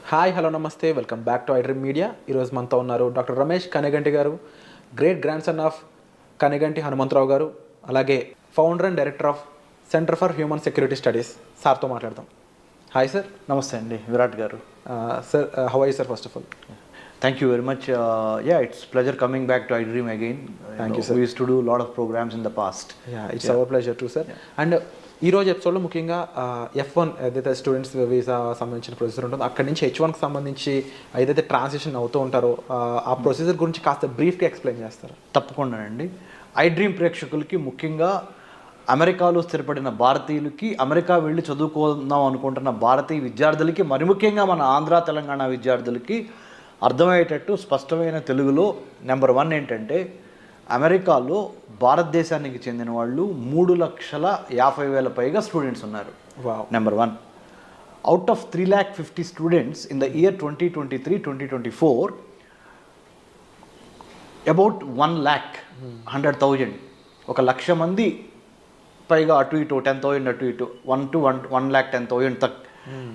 Hi hello namaste, welcome back to iDream media. ఈరోజు మనతో ఉన్నారు doctor Ramesh Kaniganti garu, great grand son of Kaniganti Hanumantharao garu, అలాగే founder and director of centre for human security studies. సార్తో మాట్లాడదాం. Hi sir. Namaste అండి Virat garu. Sir, how are you sir? First of all thank you very much. It's pleasure coming back to iDream again. Thank you, sir. We used to do a lot of programs in the past. It's our pleasure to sir. And ఈరోజు ఎపిసోడ్లో ముఖ్యంగా F1 ఏదైతే students visa సంబంధించిన procedure ఉంటుందో అక్కడి నుంచి H1కి సంబంధించి ఏదైతే ట్రాన్సిషన్ అవుతూ ఉంటారో ఆ ప్రొసీజర్ గురించి కాస్త బ్రీఫ్గా ఎక్స్ప్లెయిన్ చేస్తారు. తప్పకుండా అండి. iDream ప్రేక్షకులకి, ముఖ్యంగా అమెరికాలో స్థిరపడిన భారతీయులకి, అమెరికా వెళ్ళి చదువుకుందాం అనుకుంటున్న భారతీయ విద్యార్థులకి, మరి ముఖ్యంగా మన ఆంధ్ర తెలంగాణ విద్యార్థులకి అర్థమయ్యేటట్టు స్పష్టమైన తెలుగులో నెంబర్ 1 ఏంటంటే, అమెరికాలో భారతదేశానికి చెందిన వాళ్ళు 3,50,000 పైగా స్టూడెంట్స్ ఉన్నారు. Number 1. Out of 3,50,000 students in the year 2023-2024, about 1,100,000, 1,00,000 మంది పైగా అటు ఇటు 10,000 అటు ఇటు 1,10,000 తక్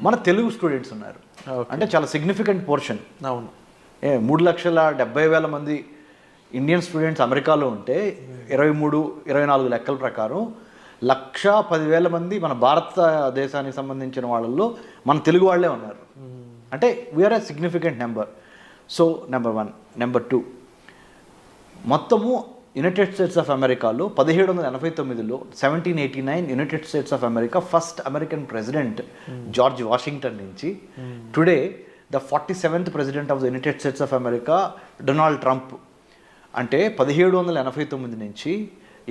మన తెలుగు స్టూడెంట్స్ ఉన్నారు. అంటే చాలా సిగ్నిఫికెంట్ పోర్షన్. అవును. 3,70,000 మంది ఇండియన్ స్టూడెంట్స్ అమెరికాలో ఉంటే 23-24 లెక్కల ప్రకారం 1,10,000 మంది మన భారతదేశానికి సంబంధించిన వాళ్ళల్లో మన తెలుగు వాళ్ళే ఉన్నారు. అంటే we are a significant number. So number 1. Number 2, మొత్తము యునైటెడ్ స్టేట్స్ ఆఫ్ అమెరికాలో 1789లో 1789 United States of America first American president George Washington నుంచి today the 47th president of the United States of America Donald Trump. అంటే 1789 నుంచి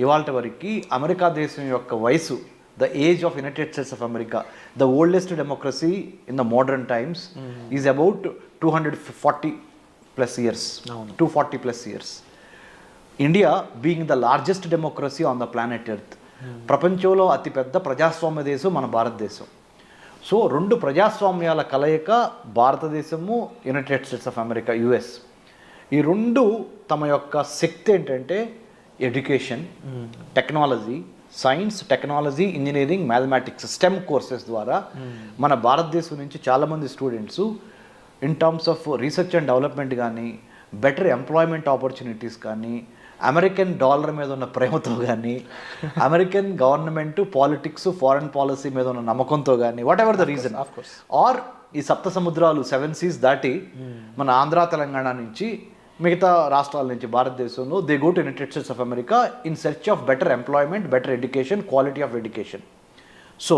ఇవాళ వరకు America దేశం యొక్క వయసు, the age of United States of America, the oldest democracy in the modern times, is about 240+ years. 240+ years. India being the largest democracy on the planet earth, ప్రపంచంలో అతిపెద్ద ప్రజాస్వామ్య దేశం మన భారతదేశం. సో 2 ప్రజాస్వామ్యాల కలయిక భారతదేశము, United States of America, US. ఈ 2 తమ యొక్క శక్తి ఏంటంటే education, technology, science, technology, engineering, mathematics, STEM courses ద్వారా మన భారతదేశం నుంచి చాలామంది students in terms of research and development కానీ, బెటర్ ఎంప్లాయ్మెంట్ ఆపర్చునిటీస్ కానీ, అమెరికన్ డాలర్ మీద ఉన్న ప్రేమతో కానీ, American government politics, foreign policy మీద ఉన్న నమ్మకంతో కానీ, whatever the reason, or ఈ సప్త సముద్రాలు 7 seas దాటి మన ఆంధ్ర తెలంగాణ నుంచి మిగతా రాష్ట్రాల నుంచి భారతదేశంలో they go to United States of America in search of better employment, better education, quality of education. So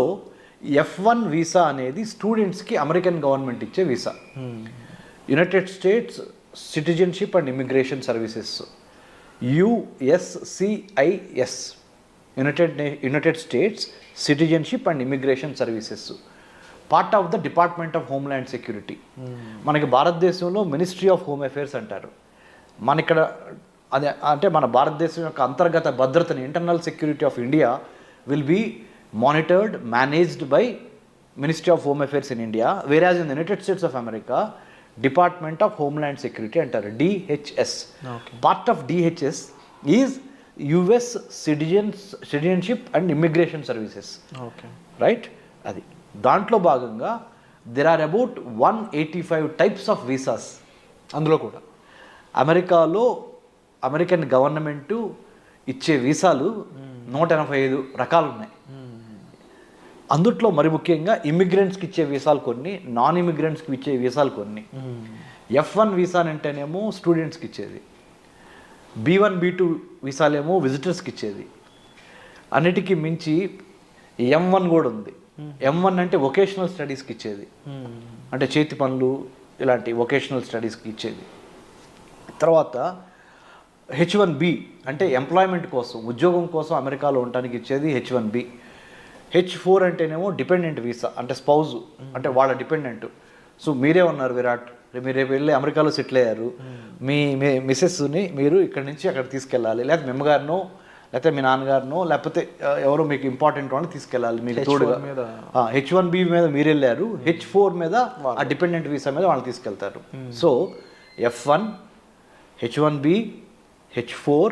F1 visa అనేది స్టూడెంట్స్కి అమెరికన్ గవర్నమెంట్ ఇచ్చే visa. United states citizenship and immigration services, USCIS, United states citizenship and immigration services, part of the department of homeland security. మనకి భారతదేశంలో ministry of home affairs అంటారు. మన ఇక్కడ అదే అంటే మన భారతదేశం యొక్క అంతర్గత భద్రతని, internal security of India will be monitored, managed by ministry of home affairs in India. Whereas in the United States of America department of homeland security అంటారు, DHS. Part of DHS is US citizenship and immigration services. Right. అది దాంట్లో భాగంగా there are about 185 types of visas. అందులో కూడా అమెరికాలో American government ఇచ్చే వీసాలు 185 రకాలు ఉన్నాయి. అందుట్లో మరి ముఖ్యంగా ఇమిగ్రెంట్స్కి ఇచ్చే వీసాలు కొన్ని, నాన్ ఇమిగ్రెంట్స్కి ఇచ్చే వీసాలు కొన్ని. F1 వీసా అంటేనేమో స్టూడెంట్స్కి ఇచ్చేది, B1, B2 వీసాలేమో విజిటర్స్కి ఇచ్చేది. అన్నిటికీ మించి M1 కూడా ఉంది. M1 అంటే వొకేషనల్ స్టడీస్కి ఇచ్చేది, అంటే చేతి పనులు ఇలాంటి వొకేషనల్ స్టడీస్కి ఇచ్చేది. తర్వాత H1B అంటే ఎంప్లాయ్మెంట్ కోసం, ఉద్యోగం కోసం అమెరికాలో ఉండటానికి ఇచ్చేది H1B. H4 అంటేనేమో డిపెండెంట్ వీసా, అంటే స్పౌజ్, అంటే వాళ్ళ డిపెండెంట్. సో మీరే ఉన్నారు విరాట్, మీరు రేపు వెళ్ళి అమెరికాలో సెటిల్ అయ్యారు, మీ మిసెస్ని మీరు ఇక్కడి నుంచి అక్కడ తీసుకెళ్ళాలి, లేకపోతే మీ అమ్మగారినో లేకపోతే మీ నాన్నగారినో లేకపోతే ఎవరో మీకు ఇంపార్టెంట్ వాళ్ళని తీసుకెళ్ళాలి మీకు తోడుగా. H1B మీద మీరు వెళ్ళారు, H4 మీద ఆ డిపెండెంట్ వీసా మీద వాళ్ళని తీసుకెళ్తారు. So F1, H1B, H4,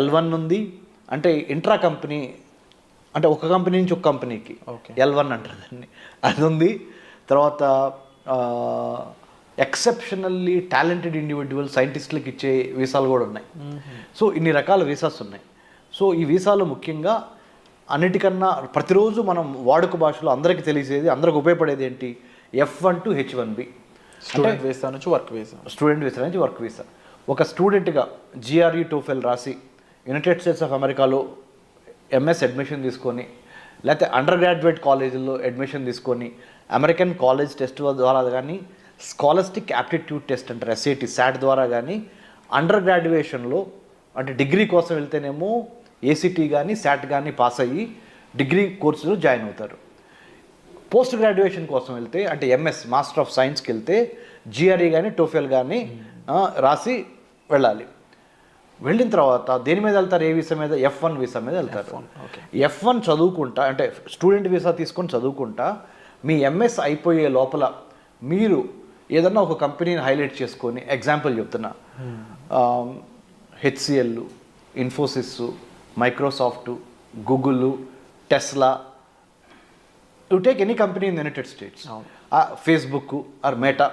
L1 ఉంది. అంటే ఇంట్రా కంపెనీ అంటే ఒక కంపెనీ నుంచి ఒక కంపెనీకి ఓకే. L1 అంటారు దాన్ని, అది ఉంది. తర్వాత ఎక్సెప్షనల్లీ టాలెంటెడ్ ఇండివిజువల్ సైంటిస్టులకు ఇచ్చే వీసాలు కూడా ఉన్నాయి. సో ఇన్ని రకాల వీసాస్ ఉన్నాయి. సో ఈ వీసాలు ముఖ్యంగా అన్నిటికన్నా ప్రతిరోజు మనం వాడుక భాషలో అందరికీ తెలిసేది, అందరికి ఉపయోగపడేది ఏంటి, F1 to H1B, student visa నుంచి వర్క్ వీసా. స్టూడెంట్ వీసా నుంచి వర్క్ వీసా. ఒక స్టూడెంట్గా GRE TOEFL రాసి యునైటెడ్ స్టేట్స్ ఆఫ్ అమెరికాలో MS అడ్మిషన్ తీసుకొని, లేకపోతే అండర్ గ్రాడ్యుయేట్ కాలేజీల్లో అడ్మిషన్ తీసుకొని, అమెరికన్ కాలేజ్ టెస్ట్ ద్వారా కానీ, స్కాలస్టిక్ యాప్టిట్యూడ్ టెస్ట్ అంటారు SAT ద్వారా కానీ, అండర్ గ్రాడ్యుయేషన్లో అంటే డిగ్రీ కోసం వెళ్తేనేమో ACT కానీ SAT కానీ పాస్ అయ్యి డిగ్రీ కోర్సులో జాయిన్ అవుతారు. పోస్ట్ గ్రాడ్యుయేషన్ కోసం వెళ్తే అంటే MS మాస్టర్ ఆఫ్ సైన్స్కి వెళ్తే GRE కానీ TOEFL కానీ రాసి వెళ్ళాలి. వెళ్ళిన తర్వాత దేని మీద వెళ్తారు, ఏ వీసా మీద, F1 వీసా మీద వెళ్తారు. F1 చదువుకుంటా అంటే స్టూడెంట్ వీసా తీసుకొని చదువుకుంటా మీ MS అయిపోయే లోపల మీరు ఏదన్నా ఒక కంపెనీని హైలైట్ చేసుకొని, ఎగ్జాంపుల్ చెప్తున్నా, HCL, Infosys, Microsoft, Google, Tesla, you take any company in United states, Facebook or Meta.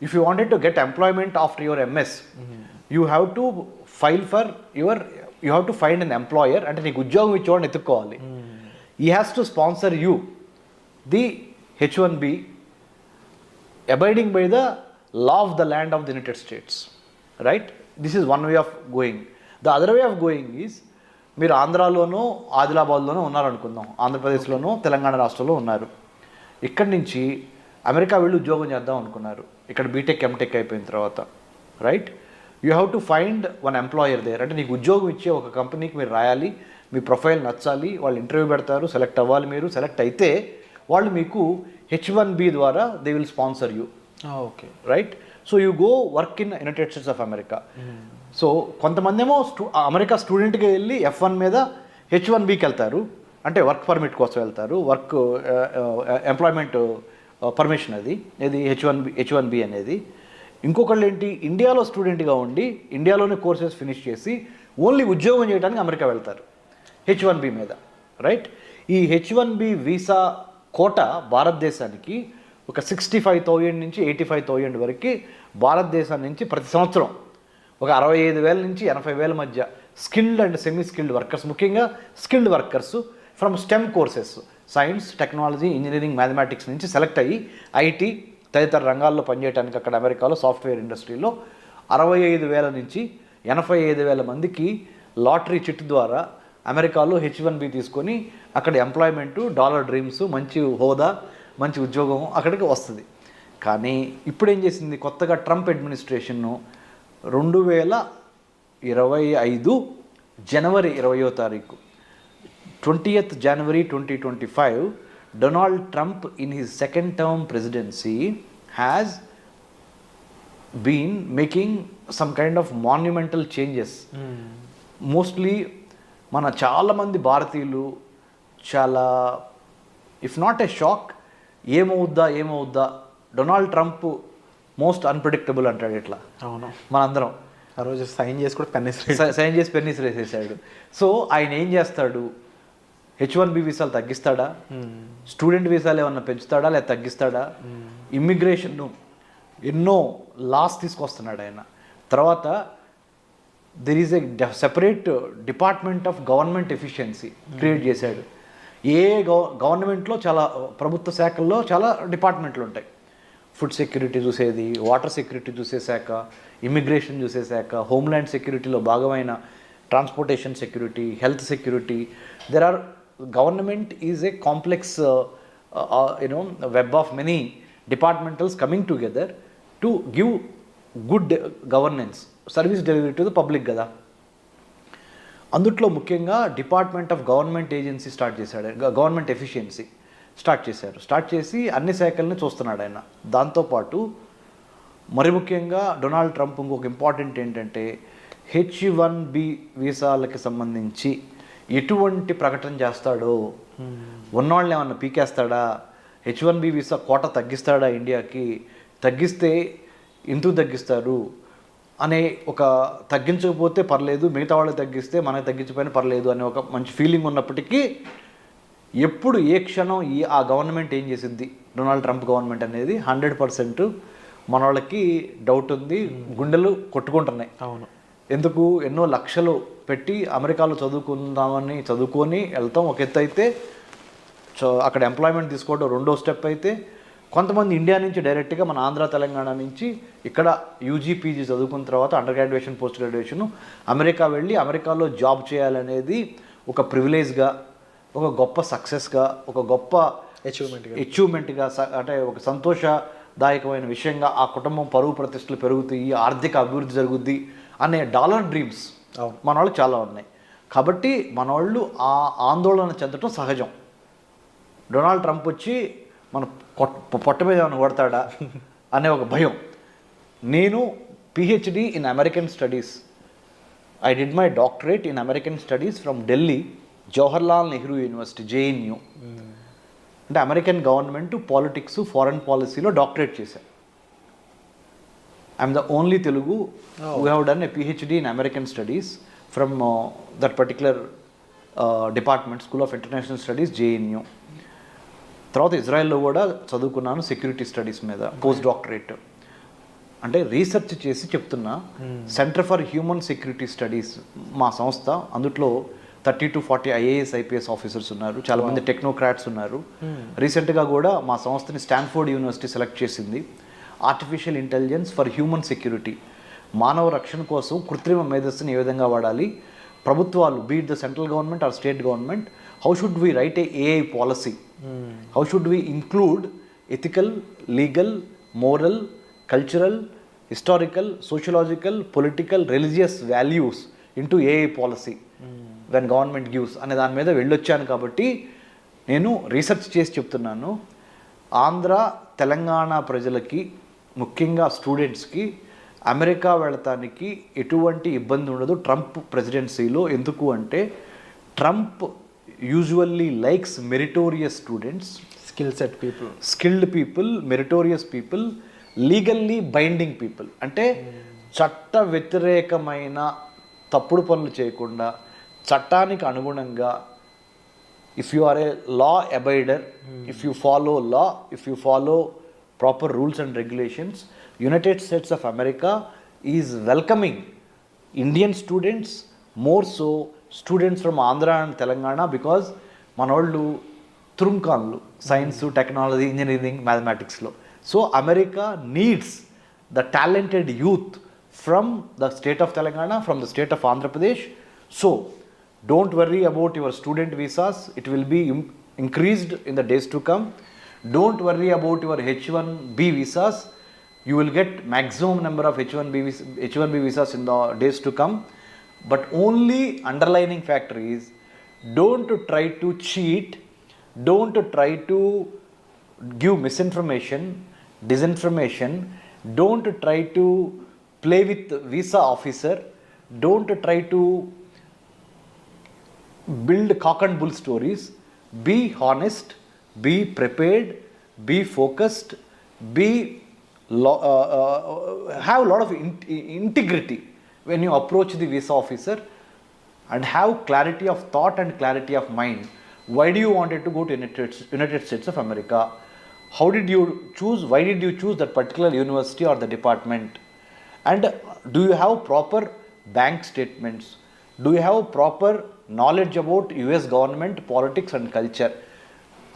If you wanted to get employment after your MS, you have to file for you have to find an employer, అంటే నీకు ఉద్యోగం ఇచ్చేవాడిని ఎత్తుక్కోవాలి. He has to sponsor you the H1B abiding by the law of the land of the United States, right? This is one way of going. The other way of going is, మీరు ఆంధ్రాలోనో ఆదిలాబాద్లోనో ఉన్నారనుకుందాం, ఆంధ్రప్రదేశ్లోనో తెలంగాణ రాష్ట్రంలో ఉన్నారు. ఇక్కడి నుంచి America వెళ్ళి ఉద్యోగం చేద్దాం అనుకున్నారు, ఇక్కడ బీటెక్ ఎంటెక్ అయిపోయిన తర్వాత, right? You have to find one employer there. అంటే నీకు ఉద్యోగం ఇచ్చే ఒక కంపెనీకి మీరు రాయాలి, మీ ప్రొఫైల్ నచ్చాలి, వాళ్ళు ఇంటర్వ్యూ పెడతారు, సెలెక్ట్ అవ్వాలి. మీరు సెలెక్ట్ అయితే వాళ్ళు మీకు H1B ద్వారా they will sponsor you. Okay, right? So you go work in United States of America. So కొంతమంది ఏమో అమెరికా స్టూడెంట్గా వెళ్ళి F1 మీద H1Bకి వెళ్తారు, అంటే వర్క్ పర్మిట్ కోసం వెళ్తారు, వర్క్ ఎంప్లాయ్మెంట్ పర్మిషన్, అది H1B అనేది. ఇంకొకళ్ళు ఏంటి, ఇండియాలో స్టూడెంట్గా ఉండి ఇండియాలోనే కోర్సెస్ ఫినిష్ చేసి ఓన్లీ ఉద్యోగం చేయడానికి అమెరికా వెళ్తారు H1B మీద, రైట్? ఈ H1B వీసా కోట భారతదేశానికి ఒక 65,000 నుంచి 85,000 వరకు భారతదేశం నుంచి ప్రతి సంవత్సరం ఒక 65,000 నుంచి 80,000 మధ్య skilled and semi skilled workers, ముఖ్యంగా skilled workers from STEM courses, science, technology, engineering, mathematics నుంచి సెలెక్ట్ అయ్యి IT తదితర రంగాల్లో పనిచేయడానికి అక్కడ అమెరికాలో సాఫ్ట్వేర్ ఇండస్ట్రీలో 65,000 నుంచి 85,000 మందికి లాటరీ చిట్ ద్వారా అమెరికాలో H1B తీసుకొని అక్కడ ఎంప్లాయ్మెంటు, డాలర్ డ్రీమ్స్, మంచి హోదా, మంచి ఉద్యోగం అక్కడికి వస్తుంది. కానీ ఇప్పుడు ఏం చేసింది, కొత్తగా ట్రంప్ అడ్మినిస్ట్రేషన్ను 2025 జనవరి 20వ తారీఖు 20th January 2025, Donald Trump in his second term presidency has been making some kind of monumental changes. Mostly మన చాలామంది భారతీయులు చాలా, ఇఫ్ నాట్ ఏ షాక్, ఏమవుద్దా డొనాల్డ్ ట్రంప్ మోస్ట్ అన్ప్రెడిక్టబుల్ అంటాడు ఇట్లా. అవును, మనందరం ఆ రోజు సైన్ చేసి కూడా సైన్ చేసి పెన్నిస్ వేసేసాడు. సో ఆయన ఏం చేస్తాడు, H1B వీసాలు తగ్గిస్తాడా, స్టూడెంట్ వీసాలు ఏమన్నా పెంచుతాడా లేదా తగ్గిస్తాడా, ఇమ్మిగ్రేషన్ను ఎన్నో లాస్ తీసుకొస్తున్నాడు ఆయన. తర్వాత there is a separate department of government efficiency create చేశాడు. గవర్నమెంట్లో చాలా ప్రభుత్వ శాఖల్లో చాలా డిపార్ట్మెంట్లు ఉంటాయి. ఫుడ్ సెక్యూరిటీ చూసేది, వాటర్ సెక్యూరిటీ చూసే శాఖ, ఇమ్మిగ్రేషన్ చూసే శాఖ, హోమ్ల్యాండ్ సెక్యూరిటీలో భాగమైన transportation security, health security. There are government is a complex web of many departmentals coming together to give good governance, service delivery to the public కదా. అందుట్లో ముఖ్యంగా department of government agency start చేశాడు, government efficiency start చేసి అన్ని శాఖల్ని చూస్తున్నాడు ఆయన. దాంతోపాటు మరి ముఖ్యంగా డొనాల్డ్ ట్రంప్ ఇంకొక ఇంపార్టెంట్ ఏంటంటే, H1B వీసాలకి సంబంధించి ఎటువంటి ప్రకటన చేస్తాడో, ఉన్నవాళ్ళని ఏమన్నా పీకేస్తాడా, H1B వీసా కోట తగ్గిస్తాడా ఇండియాకి, తగ్గిస్తే ఎందుకు తగ్గిస్తారు అనే ఒక, తగ్గించకపోతే పర్లేదు, మిగతా వాళ్ళకి తగ్గిస్తే మనకి తగ్గించకపోయినా పర్లేదు అనే ఒక మంచి ఫీలింగ్ ఉన్నప్పటికీ ఎప్పుడు ఏ క్షణం ఆ గవర్నమెంట్ ఏం చేసింది, డొనాల్డ్ ట్రంప్ గవర్నమెంట్ అనేది 100% మన వాళ్ళకి డౌట్ ఉంది, గుండెలు కొట్టుకుంటున్నాయి. అవును. ఎందుకు ఎన్నో లక్షలు పెట్టి అమెరికాలో చదువుకొని వెళ్తాం ఒక ఎత్తు అయితే, అక్కడ ఎంప్లాయ్మెంట్ తీసుకోవడం రెండో స్టెప్ అయితే, కొంతమంది ఇండియా నుంచి డైరెక్ట్గా మన ఆంధ్ర తెలంగాణ నుంచి ఇక్కడ యూజీ పీజీ చదువుకున్న తర్వాత under graduation post graduation America వెళ్ళి అమెరికాలో జాబ్ చేయాలనేది ఒక ప్రివిలేజ్గా, ఒక గొప్ప సక్సెస్గా, ఒక గొప్ప అచీవ్మెంట్గా, అంటే ఒక సంతోషదాయకమైన విషయంగా, ఆ కుటుంబం పరువు ప్రతిష్టలు పెరుగుతాయి, ఆర్థిక అభివృద్ధి జరుగుద్ది అనే డాలర్ డ్రీమ్స్ మన వాళ్ళు చాలా ఉన్నాయి. కాబట్టి మన వాళ్ళు ఆ ఆందోళన చెందటం సహజం. డొనాల్డ్ ట్రంప్ వచ్చి మన పొట్ట మీద ఏమైనా కొడతాడా అనే ఒక భయం. నేను PhD in American studies, I did my doctorate in American studies from Delhi Jawaharlal Nehru university, JNU. అంటే అమెరికన్ గవర్నమెంట్ పాలిటిక్స్, ఫారెన్ పాలసీలో డాక్టరేట్ చేశాను. I'm the only Telugu who have done a PhD in American studies from that particular department, school of international studies, JNU. తర్వాత ఇజ్రాయెల్లో కూడా చదువుకున్నాను security studies మీద post doctorate. అంటే research చేసి చెప్తున్నా. Centre for human security studies మా సంస్థ, అందులో 30 to 40 ఐఏఎస్ ఐపీఎస్ ఆఫీసర్స్ ఉన్నారు, చాలామంది టెక్నోక్రాట్స్ ఉన్నారు. రీసెంట్గా కూడా మా సంస్థని స్టాన్ఫోర్డ్ యూనివర్సిటీ సెలెక్ట్ చేసింది. Artificial intelligence for human security, మానవ రక్షణ కోసం కృత్రిమ మేధస్సుని ఏ విధంగా వాడాలి, ప్రభుత్వాలు be it the central government or state government, how should we write a AI policy, how should we include ethical, legal, moral, cultural, historical, sociological, political, religious values into AI policy when government gives అనే దాని మీద వెళ్ళొచ్చాను. కాబట్టి నేను research చేసి చెప్తున్నాను. ఆంధ్ర తెలంగాణ ప్రజలకి, ముఖ్యంగా స్టూడెంట్స్కి అమెరికా వెళ్ళటానికి ఎటువంటి ఇబ్బంది ఉండదు ట్రంప్ ప్రెసిడెన్సీలో. ఎందుకు అంటే Trump usually likes meritorious students, skilled people, meritorious people, legally binding people. అంటే చట్ట వ్యతిరేకమైన తప్పుడు పనులు చేయకుండా, చట్టానికి అనుగుణంగా, if you are a law abider, if you follow law, if you follow proper rules and regulations, United States of America is welcoming Indian students, more so students from Andhra and Telangana, because మన వాళ్ళు తురుంకాన్లు science, technology, engineering, మ్యాథమెటిక్స్లో. So America needs the talented youth from the state of Telangana, from the state of Andhra Pradesh. So don't worry about your student visas, it will be increased in the days to come. Don't worry about your H1B visas, you will get maximum number of H1B visas in the days to come. But only underlining factor is, don't try to cheat, don't try to give misinformation, disinformation, don't try to play with visa officer, don't try to build cock and bull stories. Be honest, be prepared, be focused, have a lot of integrity when you approach the visa officer, and have clarity of thought and clarity of mind. Why do you wanted to go to United States of America? How did you choose? Why did you choose that particular university or the department? And do you have proper bank statements? Do you have proper knowledge about US government, politics and culture?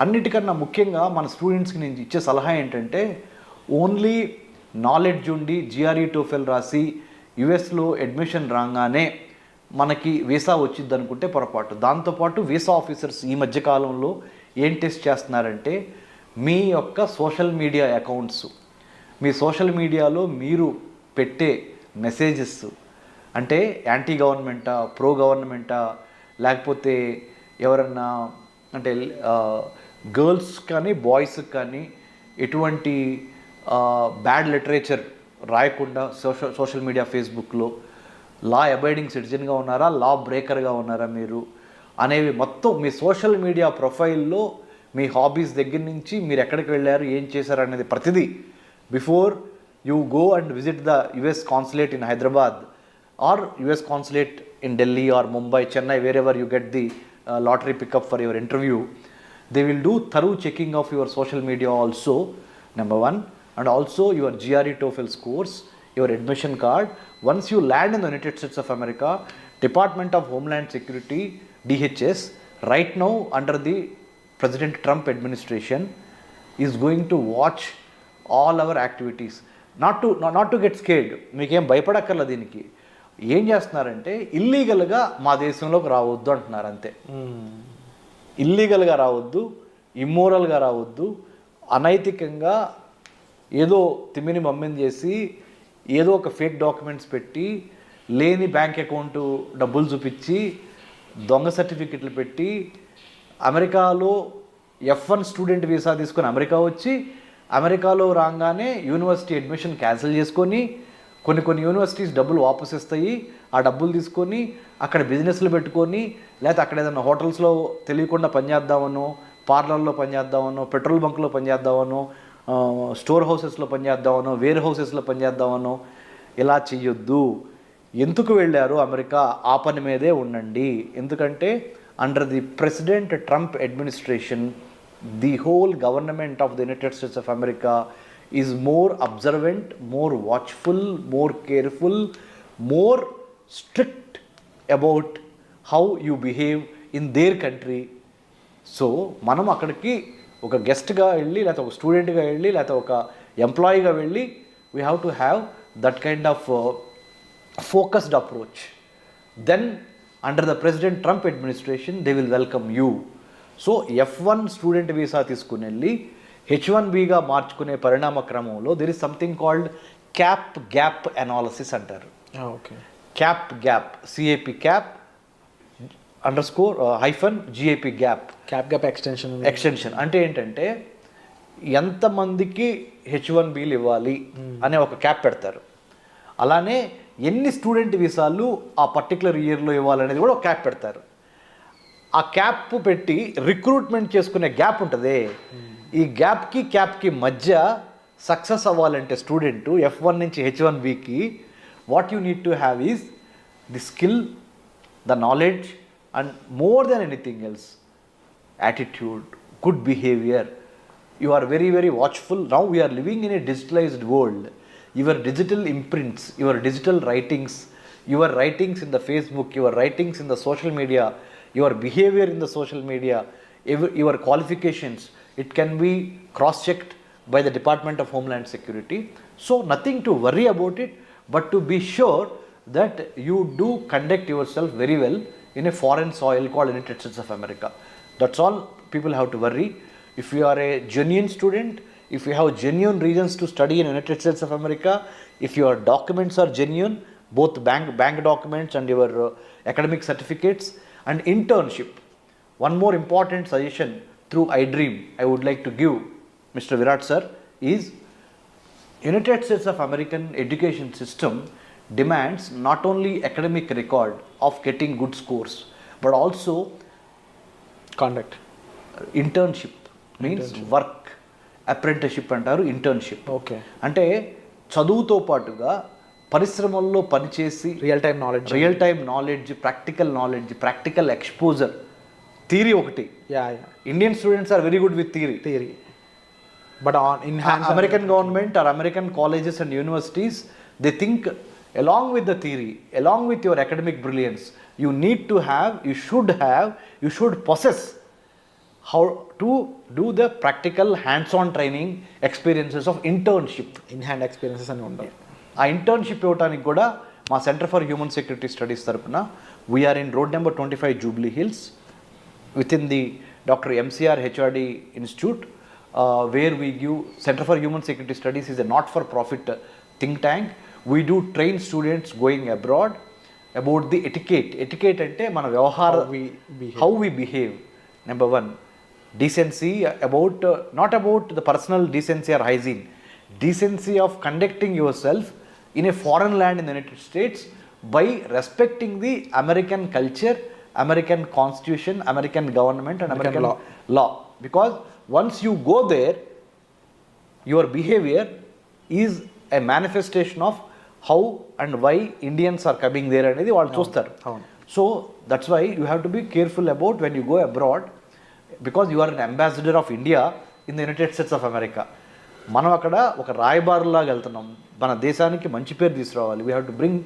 అన్నిటికన్నా ముఖ్యంగా మన స్టూడెంట్స్కి నేను ఇచ్చే సలహా ఏంటంటే, only knowledge ఉండి GRE TOEFL రాసి యుఎస్లో అడ్మిషన్ రాగానే మనకి వీసా వచ్చింది అనుకుంటే పొరపాటు. దాంతోపాటు వీసా ఆఫీసర్స్ ఈ మధ్యకాలంలో ఏం టెస్ట్ చేస్తున్నారంటే, మీ యొక్క సోషల్ మీడియా అకౌంట్స్, మీ సోషల్ మీడియాలో మీరు పెట్టే మెసేజెస్ అంటే యాంటీ గవర్నమెంటా, ప్రో గవర్నమెంటా, లేకపోతే ఎవరన్నా అంటే గర్ల్స్ కానీ బాయ్స్కి కానీ ఎటువంటి బ్యాడ్ లిటరేచర్ రాయకుండా సోషల్ మీడియా, ఫేస్బుక్లో లా అబైడింగ్ సిటిజన్గా ఉన్నారా, లా బ్రేకర్గా ఉన్నారా మీరు అనేవి మొత్తం మీ సోషల్ మీడియా ప్రొఫైల్లో మీ హాబీస్ దగ్గర నుంచి మీరు ఎక్కడికి వెళ్ళారు, ఏం చేశారు అనేది ప్రతిదీ before you go and visit the US consulate in Hyderabad or US consulate in Delhi or Mumbai, Chennai, wherever you get the lottery pickup for your interview, They will do thorough checking of your social media also, number one, and also your GRE TOEFL scores, your admission card. Once you land in the United States of America, Department of Homeland Security, DHS, right now under the President Trump administration, is going to watch all our activities. Not to get scared. మీకేం భయపడక్కర్ల దీనికి. ఏం చేస్తున్నారంటే ఇల్లీగల్గా మా దేశంలోకి రావద్దు అంటున్నారు అంతే. ఇల్లీగల్గా రావద్దు, ఇమ్మోరల్గా రావద్దు, అనైతికంగా ఏదో తిమ్మిని మమ్మిని చేసి ఏదో ఒక ఫేక్ డాక్యుమెంట్స్ పెట్టి లేని బ్యాంక్ అకౌంట్ డబ్బులు చూపించి దొంగ సర్టిఫికెట్లు పెట్టి అమెరికాలో F1 స్టూడెంట్ వీసా తీసుకొని అమెరికా వచ్చి అమెరికాలో రాగానే యూనివర్సిటీ అడ్మిషన్ క్యాన్సిల్ చేసుకొని కొన్ని యూనివర్సిటీస్ డబ్బులు వాపస్ ఇస్తాయి. ఆ డబ్బులు తీసుకొని అక్కడ బిజినెస్లు పెట్టుకొని లేకపోతే అక్కడ ఏదైనా హోటల్స్లో తెలియకుండా పనిచేద్దామనో, పార్లర్లో పనిచేద్దామనో, పెట్రోల్ బంక్లో పనిచేద్దామనో, స్టోర్ హౌసెస్లో పనిచేద్దామనో, వేర్ హౌసెస్లో పనిచేద్దామనో ఇలా చెయ్యొద్దు. ఎందుకు వెళ్ళారు అమెరికా, ఆ పని మీదే ఉండండి. ఎందుకంటే under the president Trump administration, the whole government of the United States of America is more observant, more watchful, more careful, more strict about how you behave in their country. So మనం అక్కడికి ఒక గెస్ట్గా వెళ్ళి లేకపోతే ఒక స్టూడెంట్గా వెళ్ళి లేకపోతే ఒక ఎంప్లాయీగా వెళ్ళి we have to have that kind of focused approach. Then under the president Trump administration they will welcome you. So F1 student visa తీసుకుని వెళ్ళి H1Bగా మార్చుకునే పరిణామ క్రమంలో there is something called cap gap analysis అంటారు. Okay. Cap gap, CAP _GAP gap extension అంటే ఏంటంటే ఎంతమందికి H1Bలు ఇవ్వాలి అనే ఒక క్యాప్ పెడతారు. అలానే ఎన్ని స్టూడెంట్ వీసాలు ఆ పర్టికులర్ ఇయర్లో ఇవ్వాలనేది కూడా ఒక క్యాప్ పెడతారు. ఆ క్యాప్ పెట్టి రిక్రూట్మెంట్ చేసుకునే గ్యాప్ ఉంటుంది. ఈ క్యాప్కి మధ్య సక్సెస్ అవ్వాలంటే స్టూడెంట్ F1 నుంచి H1Bకి what you need to have is the skill, the knowledge and more than anything else attitude, good behaviour. You are very very watchful. Now we are living in a digitalised world. Your digital imprints, your digital writings, your writings in the Facebook, your writings in the social media, your behaviour in the social media, your qualifications, it can be cross-checked by the Department of Homeland Security. So nothing to worry about it, but to be sure that you do conduct yourself very well in a foreign soil called United States of America. That's all people have to worry. If you are a genuine student, if you have genuine reasons to study in United States of America, if your documents are genuine, both bank documents and your academic certificates and internship. One more important suggestion through iDream I would like to give Mr. Virat sir is United States of American education system demands not only academic record of getting good scores but also conduct internship means work, apprenticeship అంటారు, internship. ఓకే. అంటే చదువుతో పాటుగా పరిశ్రమల్లో పనిచేసి real time knowledge, practical exposure. Theory ఒకటి, Indian students are very good with theory but American government or American colleges and universities they think along with the theory, along with your academic brilliance, you should possess how to do the practical hands-on training experiences of internship. In hand experiences అని ఉంటాయి. ఆ internship ఇవ్వడానికి కూడా మా centre for human security studies తరపున we are in road number 25 Jubilee Hills within the Dr. MCR HRD Institute, where we give Center for Human Security Studies is a not-for-profit think tank. We do train students going abroad about the etiquette. Etiquette ante mana vyavahara, how we behave. Number one, decency, about not about the personal decency or hygiene, decency of conducting yourself in a foreign land in the United States by respecting the American culture, American constitution, American government and American law. Because once you go there, your behavior is a manifestation of how and why Indians are coming there అనేది వాళ్ళు చూస్తారు. So that's why you have to be careful about when you go abroad. Because you are an ambassador of India in the United States of America. మనం అక్కడ ఒక రాయబారులాగా వెళ్తున్నాం, మన దేశానికి మంచి పేరు తీసుకురావాలి. We have to bring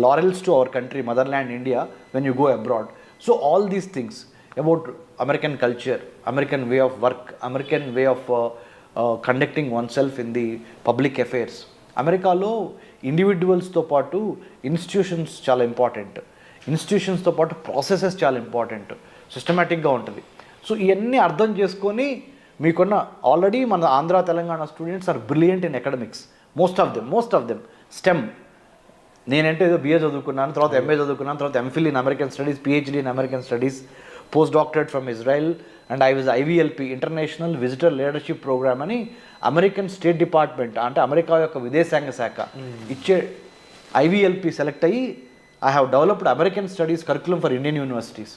laurels to our country, mother land India, when you go abroad. So all these things about American culture, American way of work, American way of conducting one self in the public affairs. అమెరికాలో ఇండివిజువల్స్తో పాటు institutions చాలా important, ఇన్స్టిట్యూషన్స్తో పాటు processes చాలా important, సిస్టమేటిక్గా ఉంటుంది. So ఇవన్నీ అర్థం చేసుకొని మీకున్న ఆల్రెడీ మన Andhra Telangana students are brilliant in academics, most of them STEM. నేనంటే ఏదో బిఏ చదువుకున్నాను, తర్వాత ఎంఏ చదువుకున్నాను, తర్వాత MPhil in American studies, PhD in American studies, post doctorate from Israel, and I was IVLP, international visitor leadership program అని American state department అంటే America యొక్క విదేశాంగ శాఖ ఇచ్చే ఐవీఎల్పి సెలెక్ట్ అయ్యి I have developed American studies curriculum for Indian universities.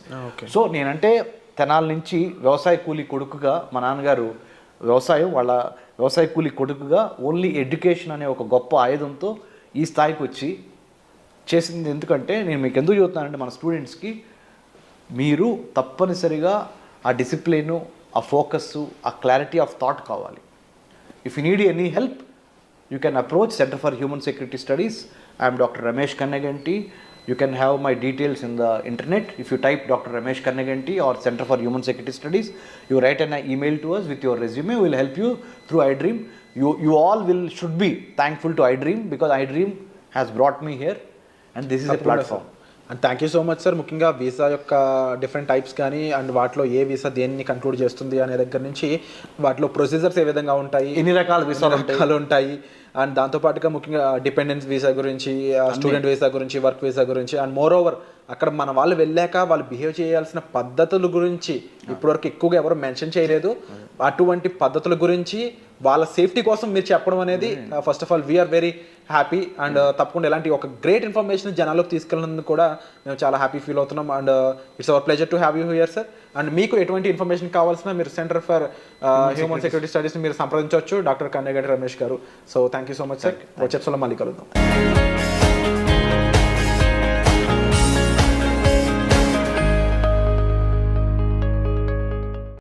So నేనంటే తెనాల నుంచి వ్యవసాయ కూలీ కొడుకుగా, మా నాన్నగారు వాళ్ళ వ్యవసాయ కూలీ కొడుకుగా ఓన్లీ ఎడ్యుకేషన్ అనే ఒక గొప్ప ఆయుధంతో ఈ స్థాయికి వచ్చి చేసింది. ఎందుకంటే నేను మీకు ఎందుకు చెబుతున్నానంటే మన స్టూడెంట్స్కి మీరు తప్పనిసరిగా ఆ డిసిప్లిను, ఆ ఫోకస్సు, ఆ క్లారిటీ ఆఫ్ థాట్ కావాలి. If you need any help you can approach centre for human security studies. I'm doctor Ramesh Kanneganti. You can have my details in the internet. If you type Dr. Ramesh Kannaganti or Center for Human Security Studies, you write an email to us with your resume. We will help you through iDream. You all should be thankful to iDream because iDream has brought me here and this is a platform. And thank you so much sir. ముఖ్యంగా visa యొక్క different types కానీ and వాటిలో ఏ visa దేన్ని conclude చేస్తుంది అనే దగ్గర నుంచి వాటిలో ప్రొసీజర్స్ ఏ విధంగా ఉంటాయి, ఎన్ని రకాల వీసాలు ఉంటాయి, అండ్ దాంతోపాటుగా ముఖ్యంగా డిపెండెన్స్ వీసా గురించి, స్టూడెంట్ వీసా గురించి, వర్క్ వీసా గురించి, అండ్ మోర్ ఓవర్ అక్కడ మన వాళ్ళు వెళ్ళాక వాళ్ళు బిహేవ్ చేయాల్సిన పద్ధతుల గురించి ఇప్పటివరకు ఎక్కువగా ఎవరు మెన్షన్ చేయలేదు. అటువంటి పద్ధతుల గురించి వాళ్ళ సేఫ్టీ కోసం మీరు చెప్పడం అనేది first of all we are very happy. And తప్పకుండా ఇలాంటి ఒక గ్రేట్ ఇన్ఫర్మేషన్ జనాల్లోకి తీసుకెళ్ళినందుకు కూడా మేము చాలా హ్యాపీ ఫీల్ అవుతున్నాం. And it's our pleasure to have you here sir. And మీకు ఎటువంటి ఇన్ఫర్మేషన్ కావాల్సిన మీరు సెంటర్ ఫర్ హ్యూమన్ సెక్యూరిటీ స్టడీస్ని మీరు సంప్రదించవచ్చు డాక్టర్ కన్నెగంటి రమేష్ గారు. So thank you so much sir. వచ్చేసలో మళ్ళీ కలుద్దాం.